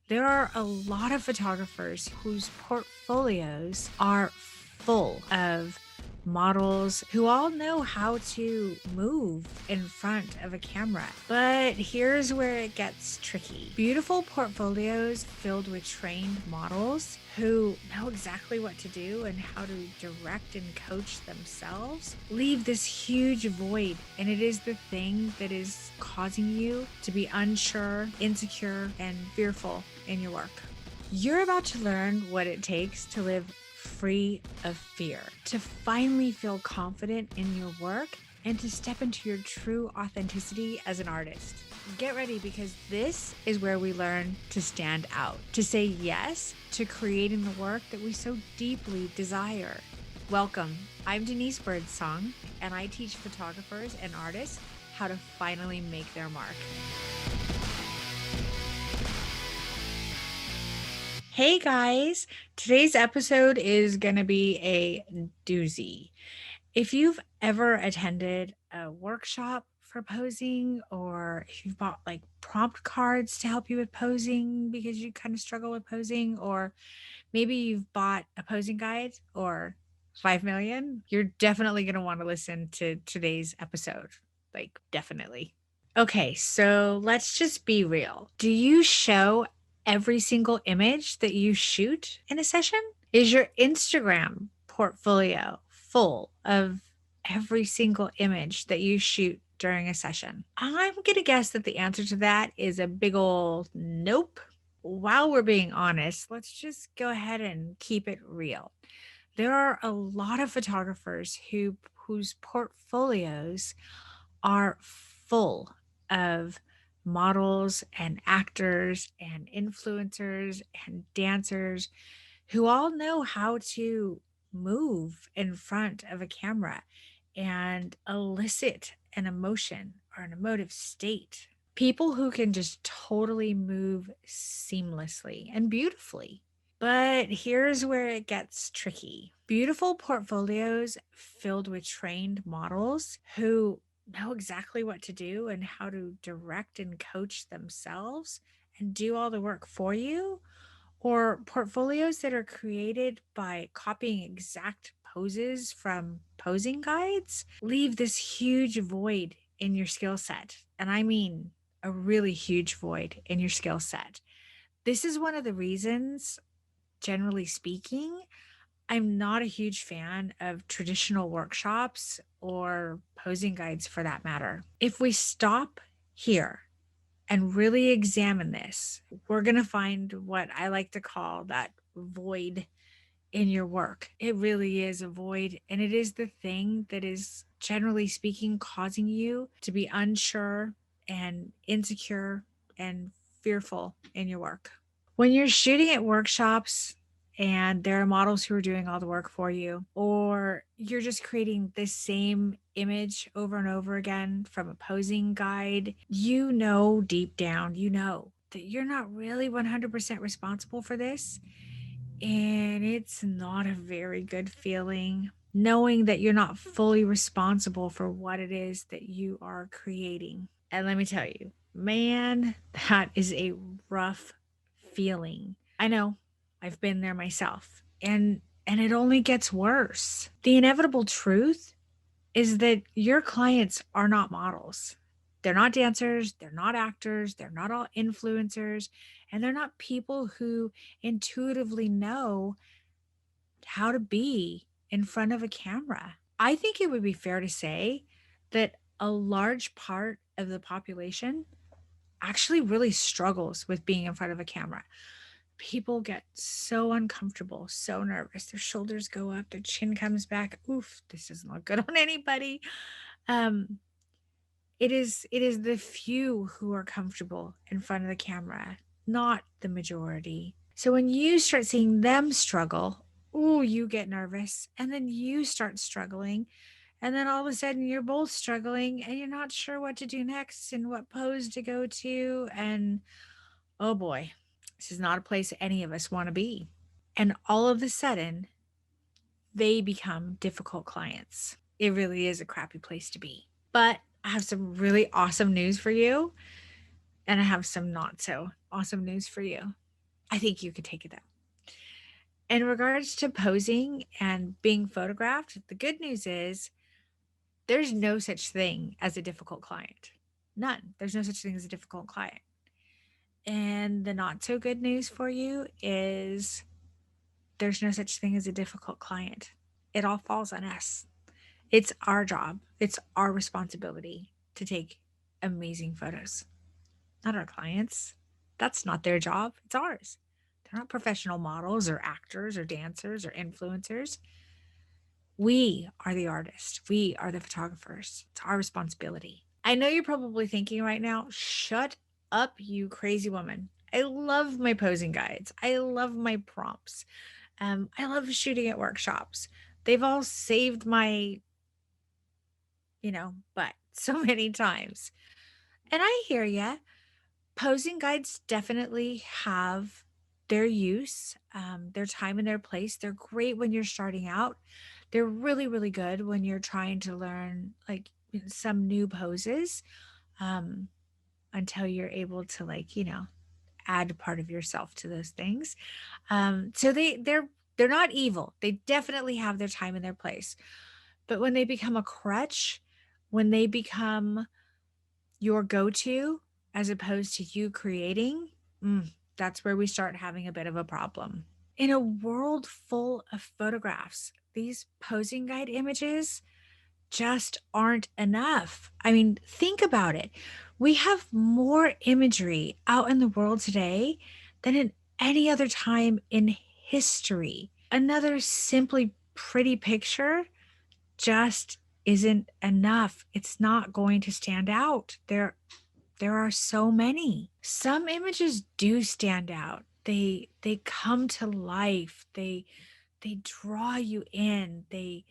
There are a lot of photographers whose portfolios are full of models who all know how to move in front of a camera. But here's where it gets tricky. Beautiful portfolios filled with trained models who know exactly what to do and how to direct and coach themselves leave this huge void. And it is the thing that is causing you to be unsure, insecure, and fearful in your work. You're about to learn what it takes to live free of fear, to finally feel confident in your work, and to step into your true authenticity as an artist. Get ready because this is where we learn to stand out, to say yes to creating the work that we so deeply desire. Welcome. I'm Denise Birdsong, and I teach photographers and artists how to finally make their mark. Hey guys, today's episode is going to be a doozy. If you've ever attended a workshop for posing, or if you've bought like prompt cards to help you with posing because you kind of struggle with posing, or maybe you've bought a posing guide or 5 million, you're definitely going to want to listen to today's episode. Like, definitely. Okay, so let's just be real. Do you show every single image that you shoot in a session? Is your Instagram portfolio full of every single image that you shoot during a session? I'm going to guess that the answer to that is a big old nope. While we're being honest, let's just go ahead and keep it real. There are a lot of photographers whose portfolios are full of models and actors and influencers and dancers who all know how to move in front of a camera and elicit an emotion or an emotive state. People who can just totally move seamlessly and beautifully. But here's where it gets tricky. Beautiful portfolios filled with trained models who know exactly what to do and how to direct and coach themselves and do all the work for you, or portfolios that are created by copying exact poses from posing guides, leave this huge void in your skill set. And I mean a really huge void in your skill set. This is one of the reasons, generally speaking, I'm not a huge fan of traditional workshops or posing guides for that matter. If we stop here and really examine this, we're going to find what I like to call that void in your work. It really is a void, and it is the thing that is, generally speaking, causing you to be unsure and insecure and fearful in your work. When you're shooting at workshops and there are models who are doing all the work for you, or you're just creating the same image over and over again from a posing guide, you know deep down, you know that you're not really 100% responsible for this. And it's not a very good feeling knowing that you're not fully responsible for what it is that you are creating. And let me tell you, man, that is a rough feeling. I know. I've been there myself. And it only gets worse. The inevitable truth is that your clients are not models. They're not dancers, they're not actors, they're not all influencers, and they're not people who intuitively know how to be in front of a camera. I think it would be fair to say that a large part of the population actually really struggles with being in front of a camera. People get so uncomfortable, so nervous. Their shoulders go up, their chin comes back. Oof, this doesn't look good on anybody. Um, it is the few who are comfortable in front of the camera, not the majority. So when you start seeing them struggle, ooh, you get nervous, and then you start struggling, and then all of a sudden you're both struggling and you're not sure what to do next and what pose to go to, and oh boy, this is not a place any of us want to be. And all of a sudden, they become difficult clients. It really is a crappy place to be. But I have some really awesome news for you, and I have some not so awesome news for you. I think you could take it though. In regards to posing and being photographed, the good news is there's no such thing as a difficult client. None. There's no such thing as a difficult client. And the not so good news for you is there's no such thing as a difficult client. It all falls on us. It's our job, it's our responsibility to take amazing photos, not our clients. That's not their job, it's ours. They're not professional models or actors or dancers or influencers. We are the artists, we are the photographers. It's our responsibility. I know you're probably thinking right now, shut up, you crazy woman. I love my posing guides. I love my prompts. I love shooting at workshops. They've all saved my, butt so many times. And I hear ya. Posing guides definitely have their use, their time and their place. They're great when you're starting out. They're really, really good when you're trying to learn like some new poses, um, until you're able to add part of yourself to those things. So they're not evil. They definitely have their time and their place. But when they become a crutch, when they become your go-to as opposed to you creating, that's where we start having a bit of a problem. In a world full of photographs, these posing guide images just aren't enough. I mean, think about it. We have more imagery out in the world today than in any other time in history. Another simply pretty picture just isn't enough. It's not going to stand out. There are so many. Some images do stand out. They come to life. They draw you in. They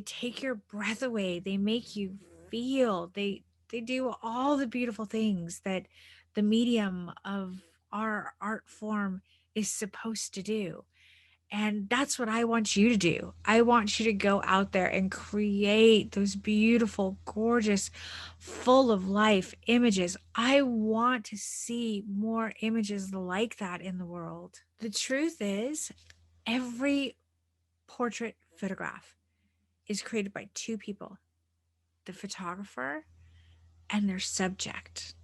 take your breath away. They make you feel. They do all the beautiful things that the medium of our art form is supposed to do. And that's what I want you to do. I want you to go out there and create those beautiful, gorgeous, full of life images. I want to see more images like that in the world. The truth is, every portrait photograph is created by two people, the photographer and their subject.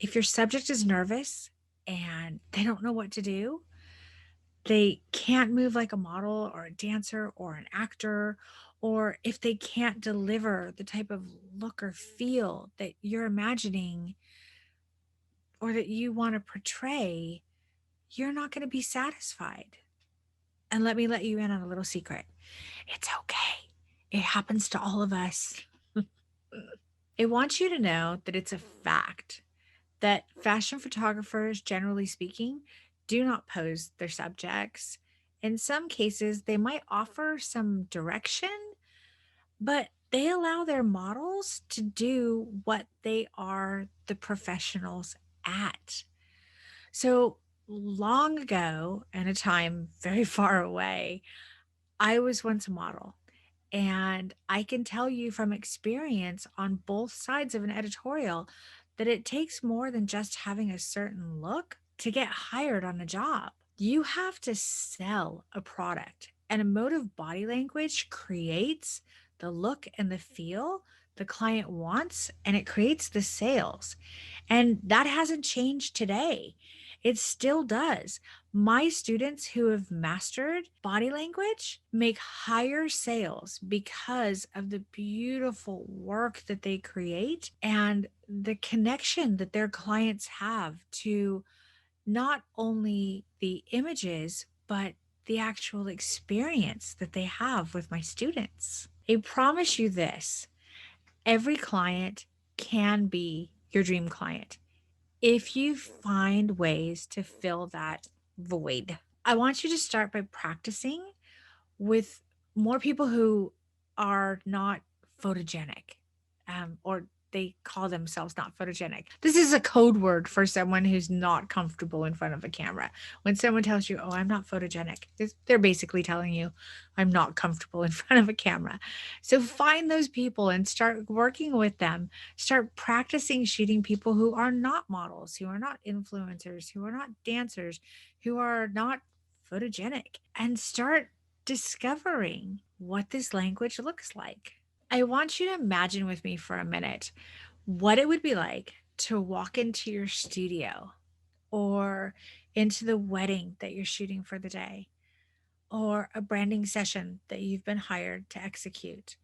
If your subject is nervous and they don't know what to do, they can't move like a model or a dancer or an actor, or if they can't deliver the type of look or feel that you're imagining or that you want to portray, you're not going to be satisfied. And let me let you in on a little secret. It's okay. It happens to all of us. I want you to know that it's a fact that fashion photographers, generally speaking, do not pose their subjects. In some cases, they might offer some direction, but they allow their models to do what they are the professionals at. So long ago, in a time very far away, I was once a model. And I can tell you from experience on both sides of an editorial that it takes more than just having a certain look to get hired on a job. You have to sell a product, and emotive body language creates the look and the feel the client wants, and it creates the sales. And that hasn't changed today. It still does. My students who have mastered body language make higher sales because of the beautiful work that they create and the connection that their clients have to not only the images, but the actual experience that they have with my students. I promise you this, every client can be your dream client if you find ways to fill that void. I want you to start by practicing with more people who are not photogenic, or they call themselves not photogenic. This is a code word for someone who's not comfortable in front of a camera. When someone tells you, "Oh, I'm not photogenic," they're basically telling you, "I'm not comfortable in front of a camera." So find those people and start working with them. Start practicing shooting people who are not models, who are not influencers, who are not dancers, who are not photogenic, and start discovering what this language looks like. I want you to imagine with me for a minute what it would be like to walk into your studio or into the wedding that you're shooting for the day or a branding session that you've been hired to execute,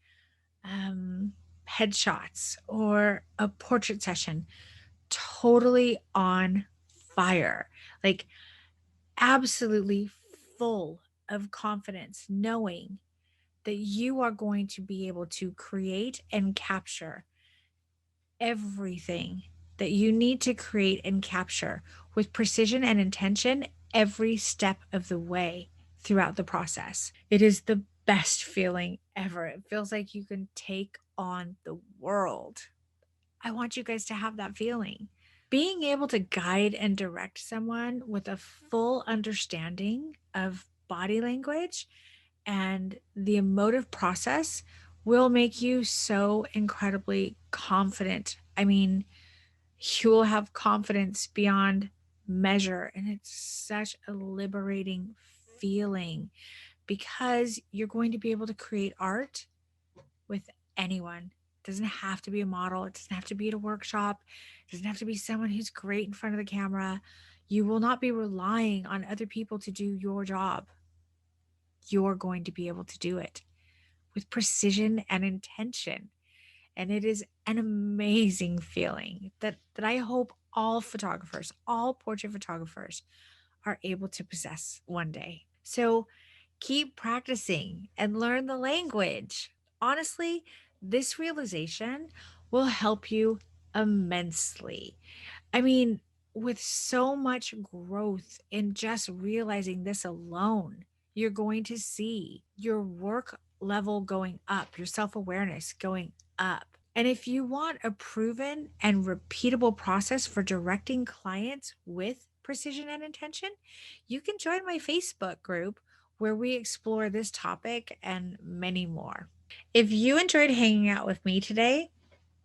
um, headshots or a portrait session, totally on fire, like absolutely full of confidence, knowing that you are going to be able to create and capture everything that you need to create and capture with precision and intention every step of the way throughout the process. It is the best feeling ever. It feels like you can take on the world. I want you guys to have that feeling. Being able to guide and direct someone with a full understanding of body language and the emotive process will make you so incredibly confident. I mean, you will have confidence beyond measure. And it's such a liberating feeling because you're going to be able to create art with anyone. It doesn't have to be a model, it doesn't have to be at a workshop, it doesn't have to be someone who's great in front of the camera. You will not be relying on other people to do your job. You're going to be able to do it with precision and intention. And it is an amazing feeling that I hope all photographers, all portrait photographers are able to possess one day. So keep practicing and learn the language. Honestly, this realization will help you immensely. I mean, with so much growth in just realizing this alone, you're going to see your work level going up, your self awareness going up. And if you want a proven and repeatable process for directing clients with precision and intention, you can join my Facebook group where we explore this topic and many more. If you enjoyed hanging out with me today,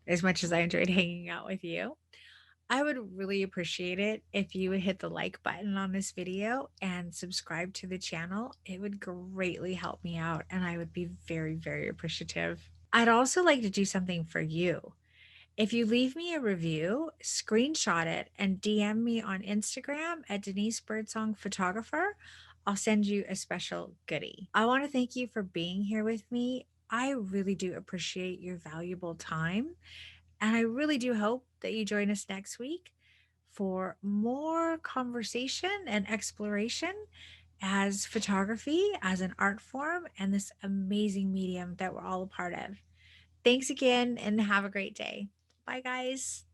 as much as I enjoyed hanging out with you, I would really appreciate it if you would hit the like button on this video and subscribe to the channel. It would greatly help me out, and I would be very, very appreciative. I'd also like to do something for you. If you leave me a review, screenshot it and DM me on Instagram at Denise Birdsong Photographer, I'll send you a special goodie. I want to thank you for being here with me. I really do appreciate your valuable time. And I really do hope that you join us next week for more conversation and exploration as photography, as an art form, and this amazing medium that we're all a part of. Thanks again and have a great day. Bye, guys.